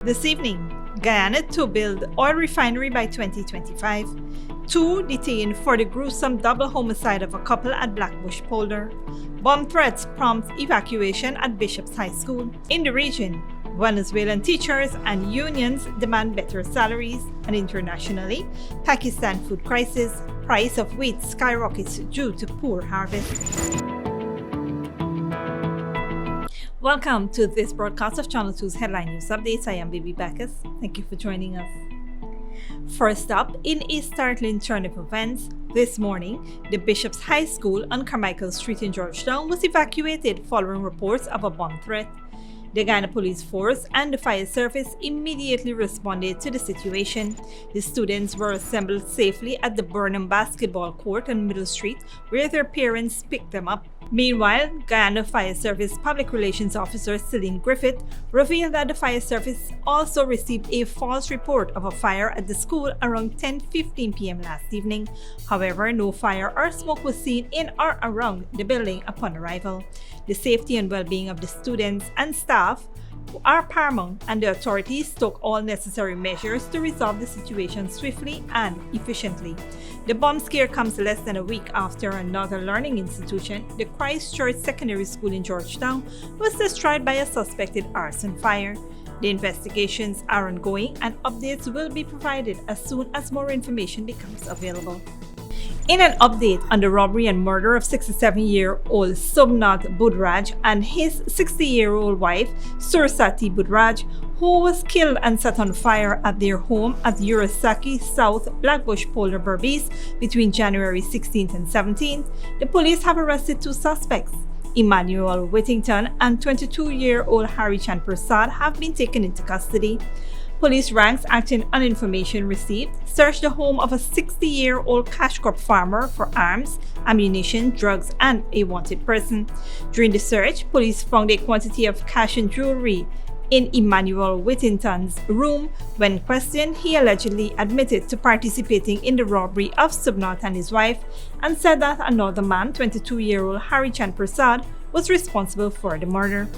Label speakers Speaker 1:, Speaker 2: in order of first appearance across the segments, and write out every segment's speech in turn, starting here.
Speaker 1: This evening, Guyana to build oil refinery by 2025. Two detained for the gruesome double homicide of a couple at Blackbush Polder. Bomb threats prompt evacuation at Bishop's High School. In the region, Venezuelan teachers and unions demand better salaries. And internationally, Pakistan food crisis, price of wheat skyrockets due to poor harvest. Welcome to this broadcast of Channel 2's Headline News Updates. I am Baby Bacchus. Thank you for joining us. First up, in a startling turn of events, this morning, the Bishop's High School on Carmichael Street in Georgetown was evacuated following reports of a bomb threat. The Guyana Police Force and the fire service immediately responded to the situation. The students were assembled safely at the Burnham basketball court on Middle Street, where their parents picked them up. Meanwhile, Guyana Fire Service Public Relations Officer Celine Griffith revealed that the fire service also received a false report of a fire at the school around 10:15 p.m. last evening. However, no fire or smoke was seen in or around the building upon arrival. The safety and well-being of the students and staff are paramount, and the authorities took all necessary measures to resolve the situation swiftly and efficiently. The bomb scare comes less than a week after another learning institution, the Christchurch Secondary School in Georgetown, was destroyed by a suspected arson fire. The investigations are ongoing and updates will be provided as soon as more information becomes available. In an update on the robbery and murder of 67-year-old Subnath Budhraj and his 60-year-old wife, Sursati Budhraj, who was killed and set on fire at their home at Urasaki South, Blackbush Polder, BERBICE between January 16th and 17th, the police have arrested two suspects. Emmanuel Whittington and 22-year-old Harry Chan Prasad have been taken into custody. Police ranks, acting on information received, searched the home of a 60-year-old cash crop farmer for arms, ammunition, drugs, and a wanted person. During the search, police found a quantity of cash and jewelry in Emmanuel Whittington's room. When questioned, he allegedly admitted to participating in the robbery of Subnath and his wife and said that another man, 22-year-old Harry Chan Prasad, was responsible for the murder.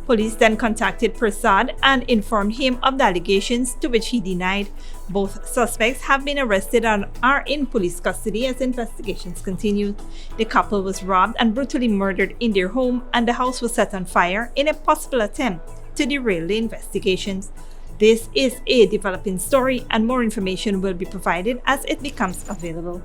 Speaker 1: Police then contacted Prasad and informed him of the allegations, to which he denied. Both suspects have been arrested and are in police custody as investigations continue. The couple was robbed and brutally murdered in their home, and the house was set on fire in a possible attempt to derail the investigations. This is a developing story, and more information will be provided as it becomes available.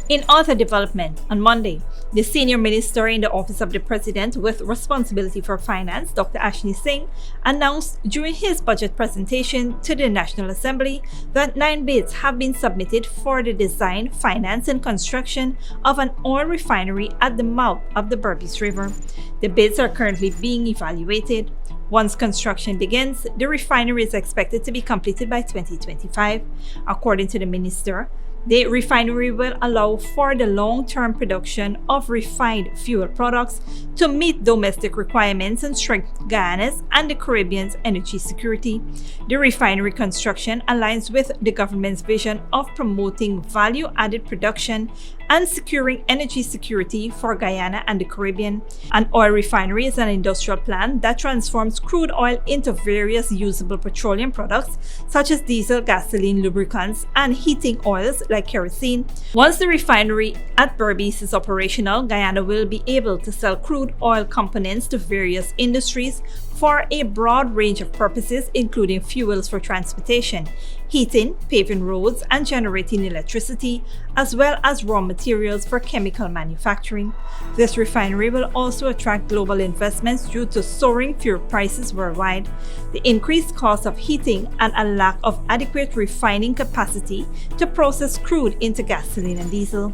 Speaker 1: In other development, on Monday, the senior minister in the Office of the President with responsibility for finance, Dr. Ashni Singh, announced during his budget presentation to the National Assembly that 9 bids have been submitted for the design, finance, and construction of an oil refinery at the mouth of the BERBICE River. The bids are currently being evaluated. Once construction begins, the refinery is expected to be completed by 2025. According to the minister, the refinery will allow for the long-term production of refined fuel products to meet domestic requirements and strengthen Guyana's and the Caribbean's energy security. The refinery construction aligns with the government's vision of promoting value-added production and securing energy security for Guyana and the Caribbean. An oil refinery is an industrial plant that transforms crude oil into various usable petroleum products such as diesel, gasoline, lubricants, and heating oils like kerosene. Once the refinery at BERBICE is operational, Guyana will be able to sell crude oil components to various industries for a broad range of purposes, including fuels for transportation, heating, paving roads, and generating electricity, as well as raw materials for chemical manufacturing. This refinery will also attract global investments due to soaring fuel prices worldwide, the increased cost of heating, and a lack of adequate refining capacity to process crude into gasoline and diesel.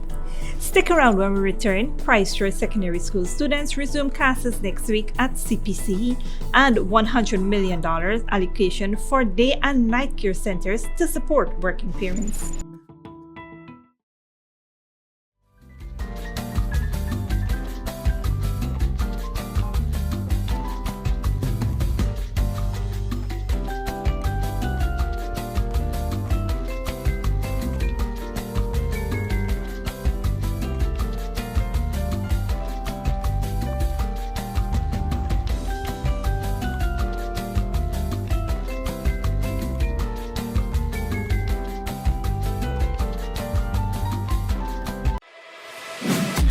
Speaker 1: Stick around when we return. Christchurch Secondary School students resume classes next week at CPCE, and $100 million allocation for day and night care centers to support working parents.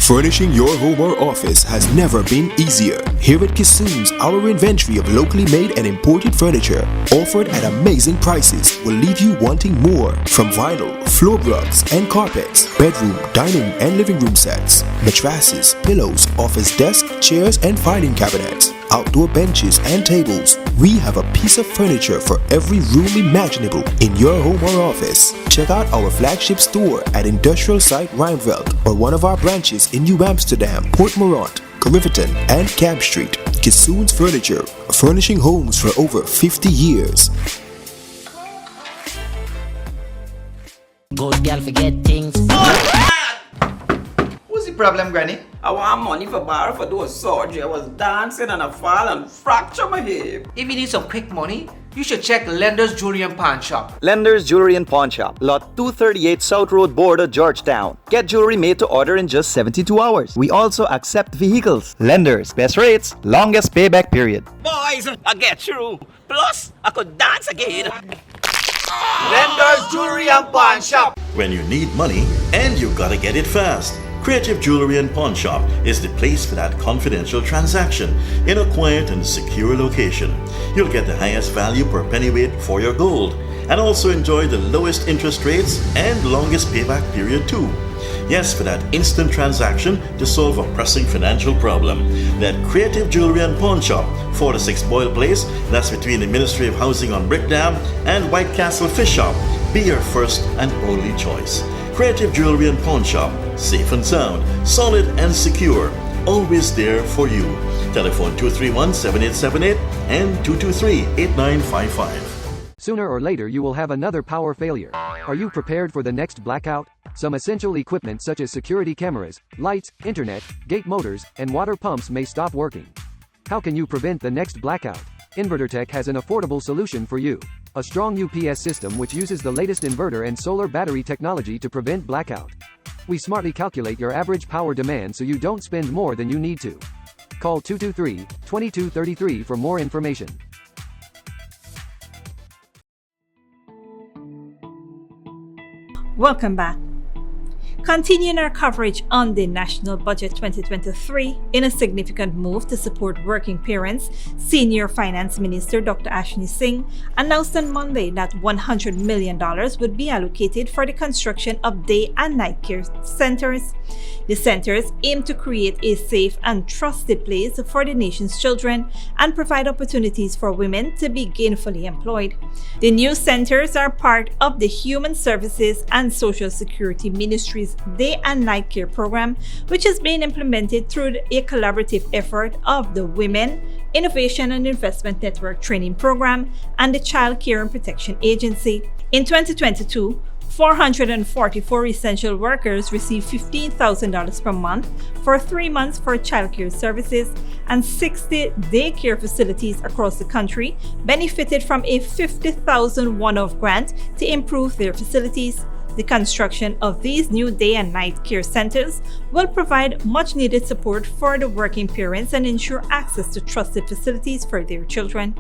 Speaker 2: Furnishing your home or office has never been easier. Here at Kissoon's, our inventory of locally made and imported furniture, offered at amazing prices, will leave you wanting more. From vinyl, floor rugs and carpets, bedroom, dining and living room sets, mattresses, pillows, office desk, chairs and filing cabinets, outdoor benches and tables. We have a piece of furniture for every room imaginable in your home or office. Check out our flagship store at Industrial Site Rijnveld or one of our branches in New Amsterdam, Port Morant, Riverton and Camp Street. Kissoon's Furniture, furnishing homes for over 50 years.
Speaker 3: Good girl forget things.
Speaker 4: What's the problem, Granny?
Speaker 5: I want money for borrow for do a surgery. I was dancing and I fall and fracture my hip.
Speaker 6: If you need some quick money, you should check Lender's Jewelry and Pawn Shop.
Speaker 4: Lender's Jewelry and Pawn Shop, Lot 238 South Road Border, Georgetown. Get jewelry made to order in just 72 hours. We also accept vehicles. Lender's, best rates, longest payback period.
Speaker 5: Boys, I get through. Plus, I could dance again.
Speaker 6: Lender's Jewelry and Pawn Shop.
Speaker 7: When you need money and you gotta get it fast, Creative Jewelry and Pawn Shop is the place for that confidential transaction in a quiet and secure location. You'll get the highest value per pennyweight for your gold and also enjoy the lowest interest rates and longest payback period too. Yes, for that instant transaction to solve a pressing financial problem. That Creative Jewelry and Pawn Shop, 46 Boyle Place, that's between the Ministry of Housing on Brickdam and White Castle Fish Shop, be your first and only choice. Creative Jewelry and Pawn Shop, safe and sound, solid and secure, always there for you. Telephone 231-7878 and 223-8955.
Speaker 8: Sooner or later you will have another power failure. Are you prepared for the next blackout? Some essential equipment such as security cameras, lights, internet, gate motors, and water pumps may stop working. How can you prevent the next blackout? InverterTech has an affordable solution for you. A strong UPS system which uses the latest inverter and solar battery technology to prevent blackout. We smartly calculate your average power demand so you don't spend more than you need to. Call 223-2233 for more information.
Speaker 1: Welcome back. Continuing our coverage on the National Budget 2023, in a significant move to support working parents, Senior Finance Minister Dr. Ashni Singh announced on Monday that $100 million would be allocated for the construction of day and night care centers. The centers aim to create a safe and trusted place for the nation's children and provide opportunities for women to be gainfully employed. The new centers are part of the Human Services and Social Security Ministry's Day and Night Care program, which is being implemented through a collaborative effort of the Women, Innovation and Investment Network Training Program and the Child Care and Protection Agency. In 2022, 444 essential workers received $15,000 per month for 3 months for childcare services, and 60 daycare facilities across the country benefited from a $50,000 one-off grant to improve their facilities. The construction of these new day and night care centers will provide much needed support for the working parents and ensure access to trusted facilities for their children.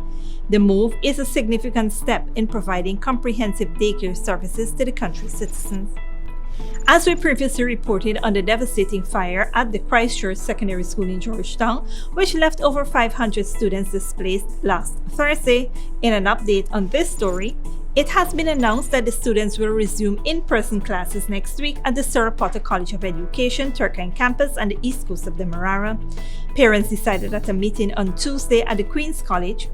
Speaker 1: The move is a significant step in providing comprehensive daycare services to the country's citizens. As we previously reported on the devastating fire at the Christchurch Secondary School in Georgetown, which left over 500 students displaced last Thursday, in an update on this story, it has been announced that the students will resume in-person classes next week at the Sarapota College of Education, Turkine campus on the east coast of Demerara. Parents decided at a meeting on Tuesday at the Queen's College.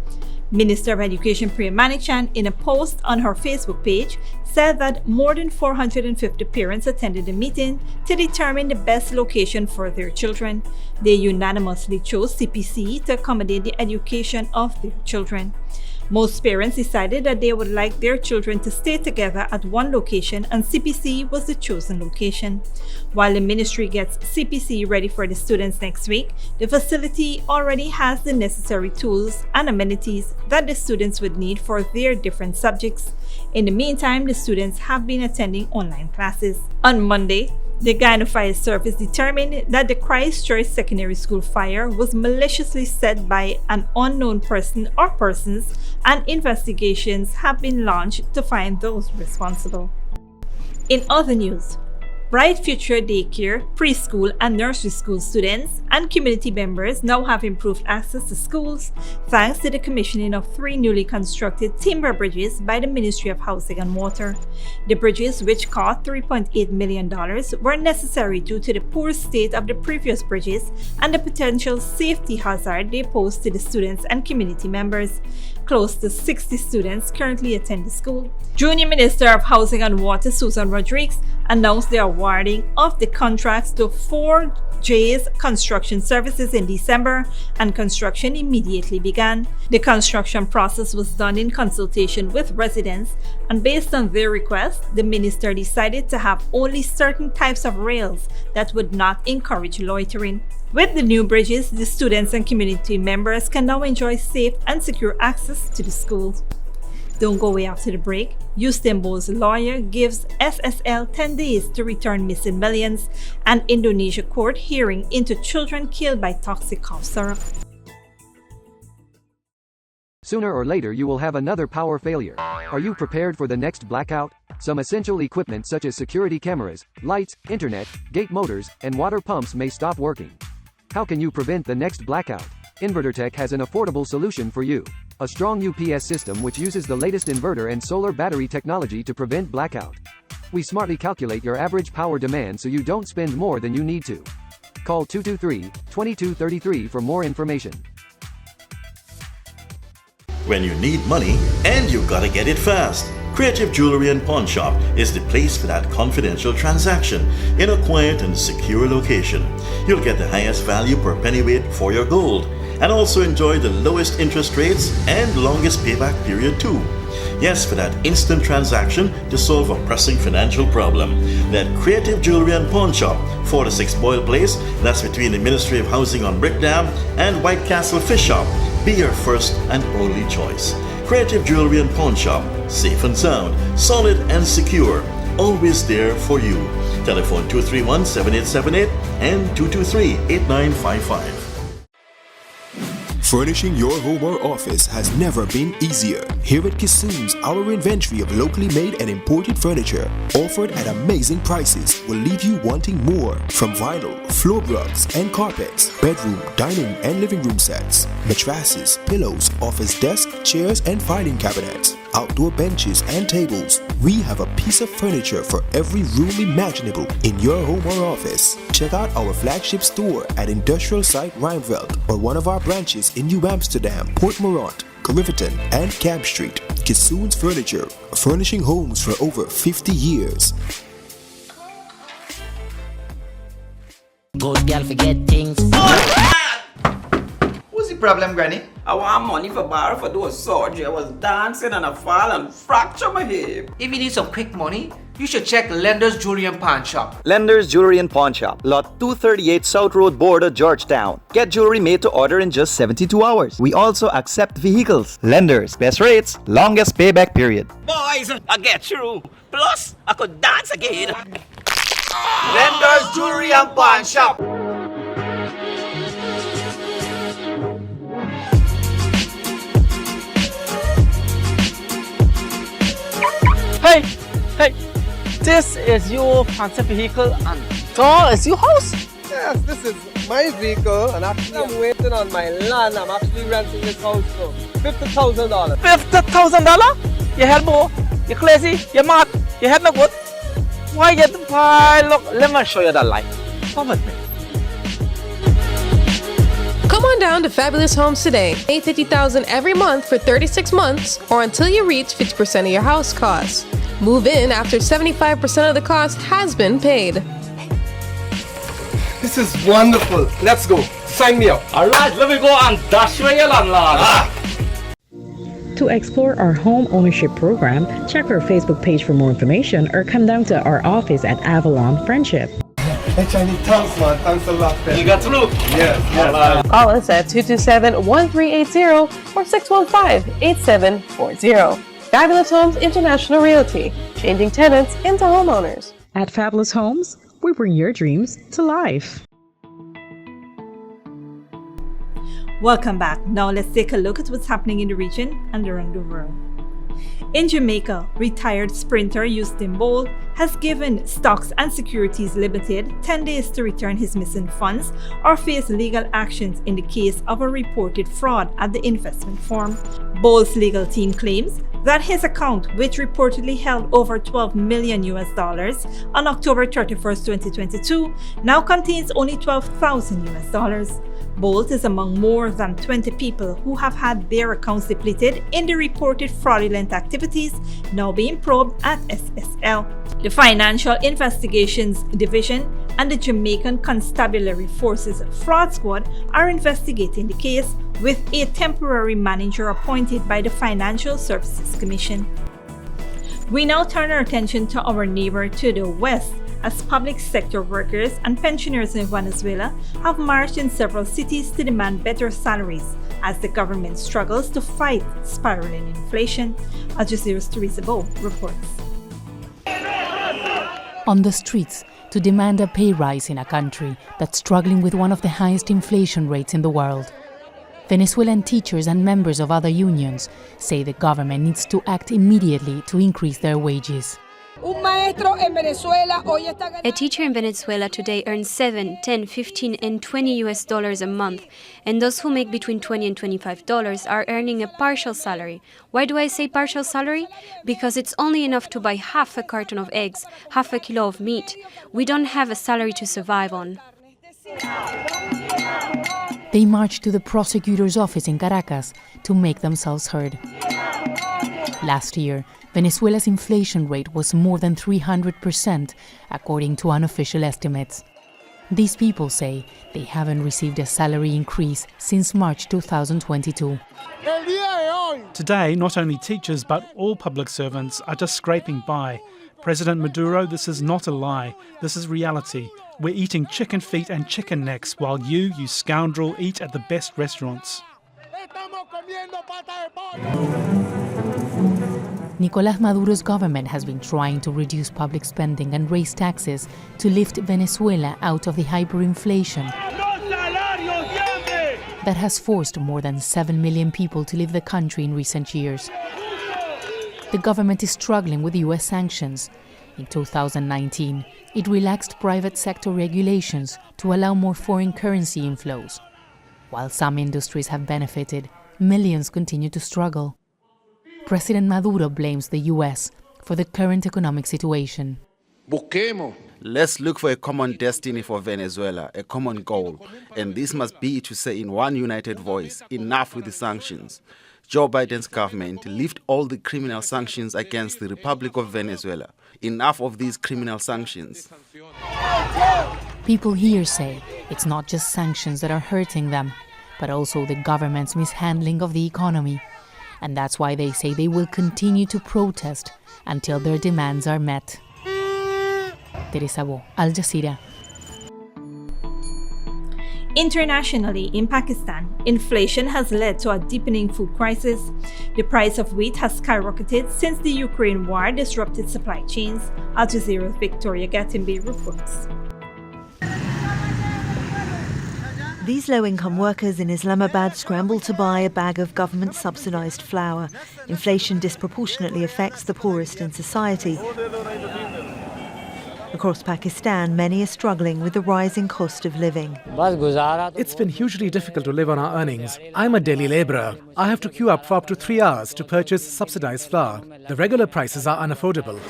Speaker 1: Minister of Education Priya Manichan, in a post on her Facebook page, said that more than 450 parents attended the meeting to determine the best location for their children. They unanimously chose CPC to accommodate the education of their children. Most parents decided that they would like their children to stay together at one location, and CPC was the chosen location. While the ministry gets CPC ready for the students next week, the facility already has the necessary tools and amenities that the students would need for their different subjects. In the meantime, the students have been attending online classes. On Monday, the Guyana Fire Service determined that the Christchurch Secondary School fire was maliciously set by an unknown person or persons, and investigations have been launched to find those responsible. In other news, Bright Future Daycare, preschool, and nursery school students and community members now have improved access to schools thanks to the commissioning of 3 newly constructed timber bridges by the Ministry of Housing and Water. The bridges, which cost $3.8 million, were necessary due to the poor state of the previous bridges and the potential safety hazard they pose to the students and community members. Close to 60 students currently attend the school. Junior Minister of Housing and Water Susan Rodriguez announced the awarding of the contracts to 4J's construction services in December, and construction immediately began. The construction process was done in consultation with residents, and based on their request, the minister decided to have only certain types of rails that would not encourage loitering. With the new bridges, the students and community members can now enjoy safe and secure access to the schools. Don't go away after the break. Usain Bolt's lawyer gives SSL 10 days to return missing millions, and Indonesia court hearing into children killed by toxic cough syrup.
Speaker 8: Sooner or later you will have another power failure. Are you prepared for the next blackout? Some essential equipment such as security cameras, lights, internet, gate motors, and water pumps may stop working. How can you prevent the next blackout? InverterTech has an affordable solution for you. A strong UPS system which uses the latest inverter and solar battery technology to prevent blackout. We smartly calculate your average power demand so you don't spend more than you need to. Call 223-2233 for more information.
Speaker 7: When you need money and you gotta get it fast, Creative Jewelry and Pawn Shop is the place for that confidential transaction in a quiet and secure location. You'll get the highest value per pennyweight for your gold and also enjoy the lowest interest rates and longest payback period too. Yes, for that instant transaction to solve a pressing financial problem. That Creative Jewelry and Pawn Shop, 46 Boyle Place, that's between the Ministry of Housing on Brickdam and White Castle Fish Shop. Be your first and only choice. Creative Jewelry and Pawn Shop, safe and sound, solid and secure, always there for you. Telephone 231-7878 and 223-8955.
Speaker 2: Furnishing your home or office has never been easier. Here at Kissoon's, our inventory of locally made and imported furniture, offered at amazing prices, will leave you wanting more. From vinyl, floor rugs and carpets, bedroom, dining and living room sets, mattresses, pillows, office desk, chairs and filing cabinets, outdoor benches and tables. We have a piece of furniture for every room imaginable in your home or office. Check out our flagship store at Industrial Site Rijnveld or one of our branches in New Amsterdam, Port Morant, Riverton and Camp Street. Kissoon's Furniture, furnishing homes for over 50 years.
Speaker 3: Good girl forget things.
Speaker 5: What's the problem, Granny? I want money for borrow for those surgery. I was dancing and I fall and fracture my hip.
Speaker 6: If you need some quick money, you should check Lender's Jewelry and Pawn Shop.
Speaker 4: Lender's Jewelry and Pawn Shop, Lot 238 South Road Border, Georgetown. Get jewelry made to order in just 72 hours. We also accept vehicles. Lenders, best rates, longest payback period.
Speaker 9: Boys, I get through. Plus, I could dance again.
Speaker 6: Lender's Jewelry and Pawn Shop.
Speaker 9: Hey, this is your fancy vehicle and it's your house?
Speaker 10: Yes, this is my vehicle and actually I'm waiting on my land. I'm actually renting this house for $50,000.
Speaker 9: $50,000? You head boy, you crazy, you mad, you head no good. Why you buy? Look, let me show you the light. Come with me.
Speaker 11: Come on down to Fabulous Homes today. Pay $50,000 every month for 36 months or until you reach 50% of your house costs. Move in after 75% of the cost has been paid.
Speaker 10: This is wonderful. Let's go. Sign me up.
Speaker 9: Alright, let me go and dash away your landlord.
Speaker 12: To explore our home ownership program, check our Facebook page for more information or come down to our office at Avalon Friendship.
Speaker 10: Hey, Chinese, thanks, man. Thanks a lot, man.
Speaker 9: You got through?
Speaker 10: Yes.
Speaker 11: Call us at 227-1380 or 615-8740. Fabulous Homes International Realty, changing tenants into homeowners.
Speaker 12: At Fabulous Homes, we bring your dreams to life.
Speaker 1: Welcome back. Now let's take a look at what's happening in the region and around the world. In Jamaica, retired sprinter Usain Bolt has given Stocks and Securities Limited 10 days to return his missing funds or face legal actions in the case of a reported fraud at the investment firm. Bolt's legal team claims that his account, which reportedly held over $12 million on October 31st, 2022, now contains only $12,000. Bolt is among more than 20 people who have had their accounts depleted in the reported fraudulent activities now being probed at SSL. The Financial Investigations Division and the Jamaican Constabulary Forces Fraud Squad are investigating the case, with a temporary manager appointed by the Financial Services Commission. We now turn our attention to our neighbor to the west, as public sector workers and pensioners in Venezuela have marched in several cities to demand better salaries as the government struggles to fight spiraling inflation. Al Jazeera's Teresa Bow reports.
Speaker 3: On the streets to demand a pay rise in a country that's struggling with one of the highest inflation rates in the world. Venezuelan teachers and members of other unions say the government needs to act immediately to increase their wages.
Speaker 13: A teacher in Venezuela today earns $7, $10, $15, and $20 a month, and those who make between $20 and $25 are earning a partial salary. Why do I say partial salary? Because it's only enough to buy half a carton of eggs, half a kilo of meat. We don't have a salary to survive on.
Speaker 3: They marched to the prosecutor's office in Caracas to make themselves heard. Last year, Venezuela's inflation rate was more than 300%, according to unofficial estimates. These people say they haven't received a salary increase since March 2022.
Speaker 14: Today, not only teachers but all public servants are just scraping by. President Maduro, this is not a lie. This is reality. We're eating chicken feet and chicken necks while you scoundrel, eat at the best restaurants.
Speaker 3: Nicolás Maduro's government has been trying to reduce public spending and raise taxes to lift Venezuela out of the hyperinflation that has forced more than 7 million people to leave the country in recent years. The government is struggling with US sanctions. In 2019, it relaxed private sector regulations to allow more foreign currency inflows. While some industries have benefited, millions continue to struggle. President Maduro blames the US for the current economic situation.
Speaker 15: Let's look for a common destiny for Venezuela, a common goal. And this must be to say in one united voice, enough with the sanctions. Joe Biden's government lift all the criminal sanctions against the Republic of Venezuela. Enough of these criminal sanctions.
Speaker 3: People here say it's not just sanctions that are hurting them, but also the government's mishandling of the economy. And that's why they say they will continue to protest until their demands are met. Teresa Bo, Al Jazeera.
Speaker 1: Internationally, in Pakistan, inflation has led to a deepening food crisis. The price of wheat has skyrocketed since the Ukraine war disrupted supply chains. Al Jazeera's Victoria Gatimbi reports.
Speaker 16: These low-income workers in Islamabad scramble to buy a bag of government-subsidised flour. Inflation disproportionately affects the poorest in society. Across Pakistan, many are struggling with the rising cost of living.
Speaker 17: It's been hugely difficult to live on our earnings. I'm a daily labourer. I have to queue up for up to 3 hours to purchase subsidised flour. The regular prices are unaffordable.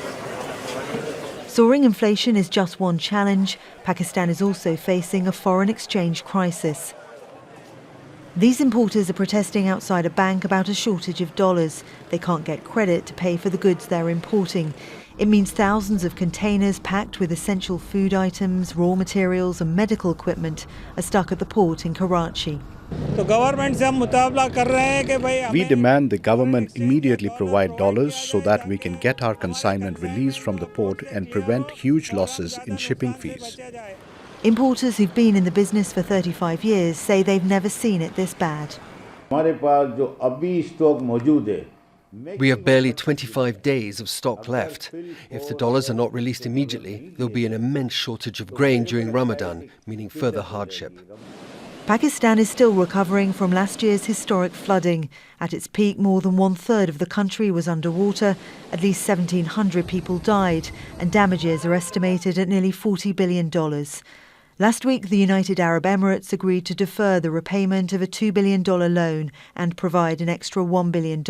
Speaker 16: Soaring inflation is just one challenge. Pakistan is also facing a foreign exchange crisis. These importers are protesting outside a bank about a shortage of dollars. They can't get credit to pay for the goods they're importing. It means thousands of containers packed with essential food items, raw materials and medical equipment are stuck at the port in Karachi.
Speaker 18: We demand the government immediately provide dollars so that we can get our consignment released from the port and prevent huge losses in shipping fees.
Speaker 16: Importers who've been in the business for 35 years say they've never seen it this bad.
Speaker 19: We have barely 25 days of stock left. If the dollars are not released immediately, there'll be an immense shortage of grain during Ramadan, meaning further hardship.
Speaker 16: Pakistan is still recovering from last year's historic flooding. At its peak, more than one-third of the country was underwater, at least 1,700 people died, and damages are estimated at nearly $40 billion. Last week, the United Arab Emirates agreed to defer the repayment of a $2 billion loan and provide an extra $1 billion.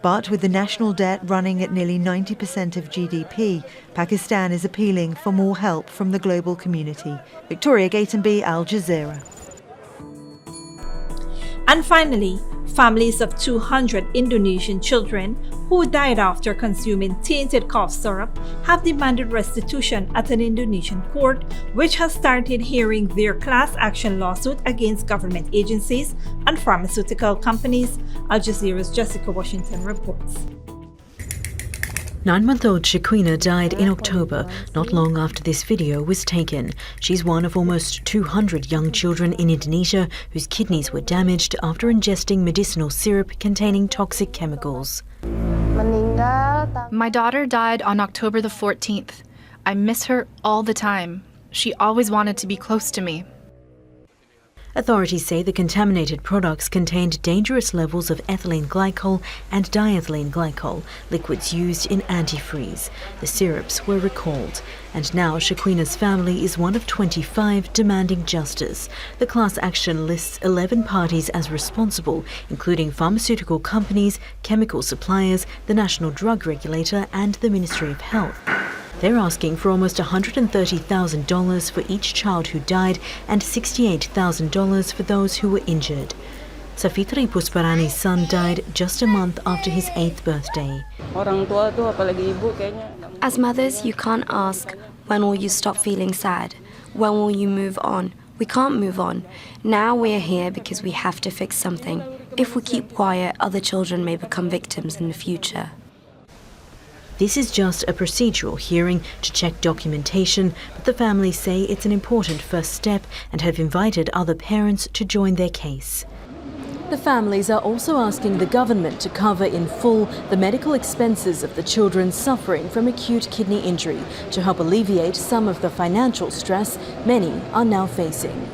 Speaker 16: But with the national debt running at nearly 90% of GDP, Pakistan is appealing for more help from the global community. Victoria Gatenby, Al Jazeera.
Speaker 1: And finally, families of 200 Indonesian children who died after consuming tainted cough syrup have demanded restitution at an Indonesian court, which has started hearing their class action lawsuit against government agencies and pharmaceutical companies. Al Jazeera's Jessica Washington reports.
Speaker 20: 9-month-old Shaquina died in October, not long after this video was taken. She's one of almost 200 young children in Indonesia whose kidneys were damaged after ingesting medicinal syrup containing toxic chemicals.
Speaker 21: My daughter died on October the 14th. I miss her all the time. She always wanted to be close to me.
Speaker 20: Authorities say the contaminated products contained dangerous levels of ethylene glycol and diethylene glycol, liquids used in antifreeze. The syrups were recalled, and now Shaquina's family is one of 25 demanding justice. The class action lists 11 parties as responsible, including pharmaceutical companies, chemical suppliers, the National Drug Regulator, and the Ministry of Health. They're asking for almost $130,000 for each child who died and $68,000 for those who were injured. Safitri Pusparani's son died just a month after his 8th birthday.
Speaker 22: As mothers, you can't ask, when will you stop feeling sad? When will you move on? We can't move on. Now we're here because we have to fix something. If we keep quiet, other children may become victims in the future.
Speaker 20: This is just a procedural hearing to check documentation, but the families say it's an important first step and have invited other parents to join their case. The families are also asking the government to cover in full the medical expenses of the children suffering from acute kidney injury to help alleviate some of the financial stress many are now facing.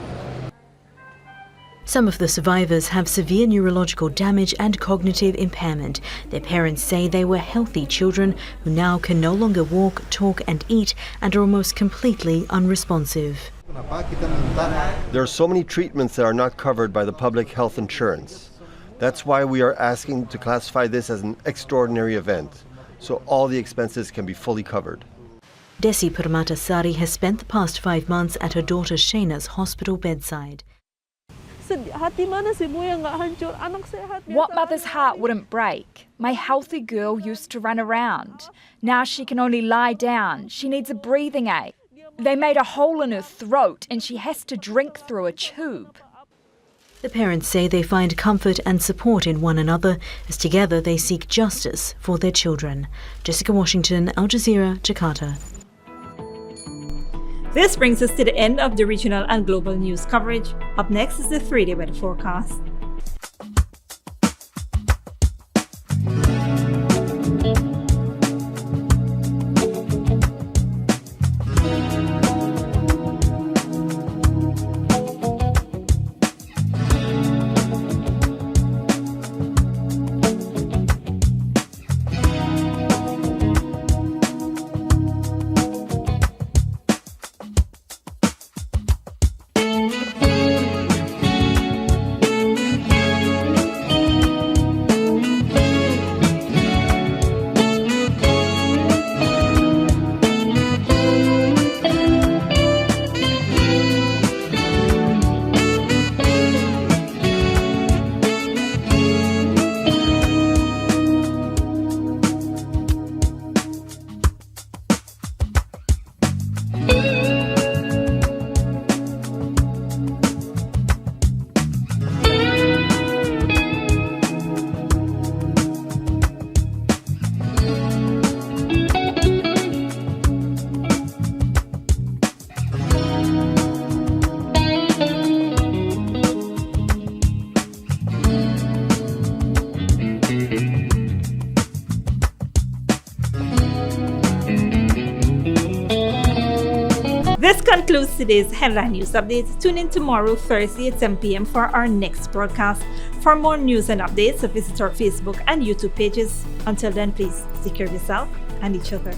Speaker 20: Some of the survivors have severe neurological damage and cognitive impairment. Their parents say they were healthy children who now can no longer walk, talk and eat and are almost completely unresponsive.
Speaker 23: There are so many treatments that are not covered by the public health insurance. That's why we are asking to classify this as an extraordinary event, so all the expenses can be fully covered.
Speaker 20: Desi Permatasari has spent the past 5 months at her daughter Shayna's hospital bedside.
Speaker 24: What mother's heart wouldn't break? My healthy girl used to run around. Now she can only lie down. She needs a breathing aid. They made a hole in her throat and she has to drink through a tube.
Speaker 20: The parents say they find comfort and support in one another as together they seek justice for their children. Jessica Washington, Al Jazeera, Jakarta.
Speaker 1: This brings us to the end of the regional and global news coverage. Up next is the 3-day weather forecast. This concludes today's Headline News Update. Tune in tomorrow, Thursday at 10 p.m. for our next broadcast. For more news and updates, visit our Facebook and YouTube pages. Until then, please take care of yourself and each other.